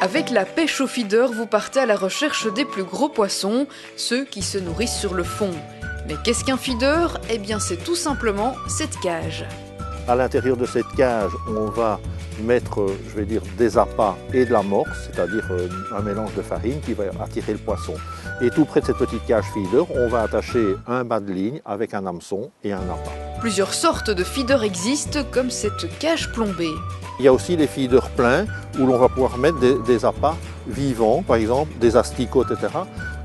Avec la pêche au feeder, vous partez à la recherche des plus gros poissons, ceux qui se nourrissent sur le fond. Mais qu'est-ce qu'un feeder? Eh bien, c'est tout simplement cette cage. À l'intérieur de cette cage, on va mettre, je vais dire, des appâts et de l'amorce, c'est-à-dire un mélange de farine qui va attirer le poisson. Et tout près de cette petite cage feeder, on va attacher un bas de ligne avec un hameçon et un appât. Plusieurs sortes de feeders existent, comme cette cage plombée. Il y a aussi les feeders pleins où l'on va pouvoir mettre des appâts vivants, par exemple des asticots, etc.,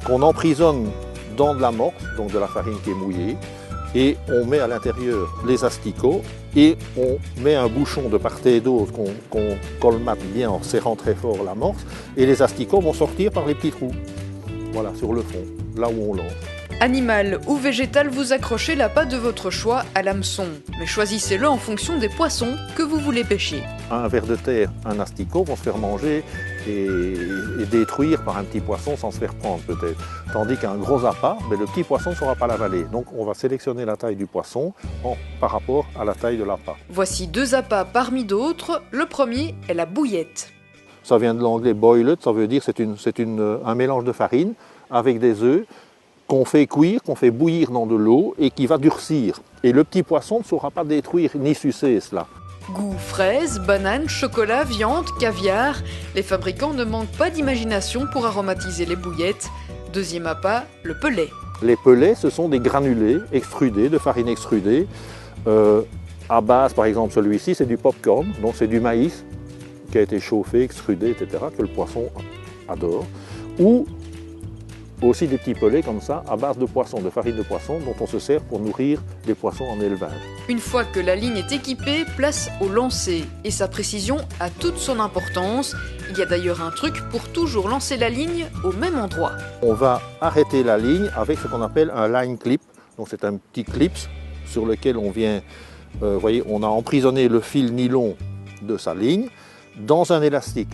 qu'on emprisonne dans de l'amorce, donc de la farine qui est mouillée, et on met à l'intérieur les asticots et on met un bouchon de part et d'autre qu'on colmate bien en serrant très fort l'amorce, et les asticots vont sortir par les petits trous, voilà, sur le fond, là où on lance. Animal ou végétal, vous accrochez l'appât de votre choix à l'hameçon. Mais choisissez-le en fonction des poissons que vous voulez pêcher. Un ver de terre, un asticot vont se faire manger et détruire par un petit poisson sans se faire prendre peut-être. Tandis qu'un gros appât, le petit poisson ne saura pas l'avaler. Donc on va sélectionner la taille du poisson par rapport à la taille de l'appât. Voici deux appâts parmi d'autres. Le premier est la bouillette. Ça vient de l'anglais boiled, ça veut dire c'est un mélange de farine avec des œufs qu'on fait cuire, qu'on fait bouillir dans de l'eau et qui va durcir. Et le petit poisson ne saura pas détruire ni sucer cela. Goût fraise, banane, chocolat, viande, caviar. Les fabricants ne manquent pas d'imagination pour aromatiser les bouillettes. Deuxième appât, le pelet. Les pelets, ce sont des granulés extrudés, de farine extrudée. À base, par exemple, celui-ci, c'est du popcorn, donc c'est du maïs qui a été chauffé, extrudé, etc., que le poisson adore. Ou aussi des petits pelets comme ça, à base de poisson, de farine de poisson, dont on se sert pour nourrir des poissons en élevage. Une fois que la ligne est équipée, place au lancer. Et sa précision a toute son importance. Il y a d'ailleurs un truc pour toujours lancer la ligne au même endroit. On va arrêter la ligne avec ce qu'on appelle un line clip. Donc c'est un petit clip sur lequel on vient, voyez, on a emprisonné le fil nylon de sa ligne dans un élastique.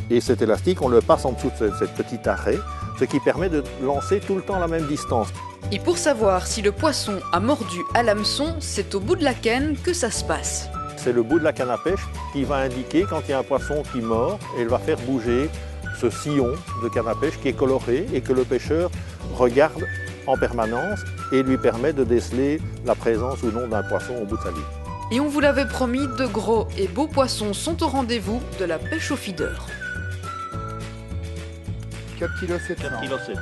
Et cet élastique, on le passe en dessous de cette petite arrêt, ce qui permet de lancer tout le temps la même distance. Et pour savoir si le poisson a mordu à l'hameçon, c'est au bout de la canne que ça se passe. C'est le bout de la canne à pêche qui va indiquer quand il y a un poisson qui mord et il va faire bouger ce sillon de canne à pêche qui est coloré et que le pêcheur regarde en permanence et lui permet de déceler la présence ou non d'un poisson au bout de sa ligne. Et on vous l'avait promis, de gros et beaux poissons sont au rendez-vous de la pêche au feeder. 4,7 kg. 4,7 kg.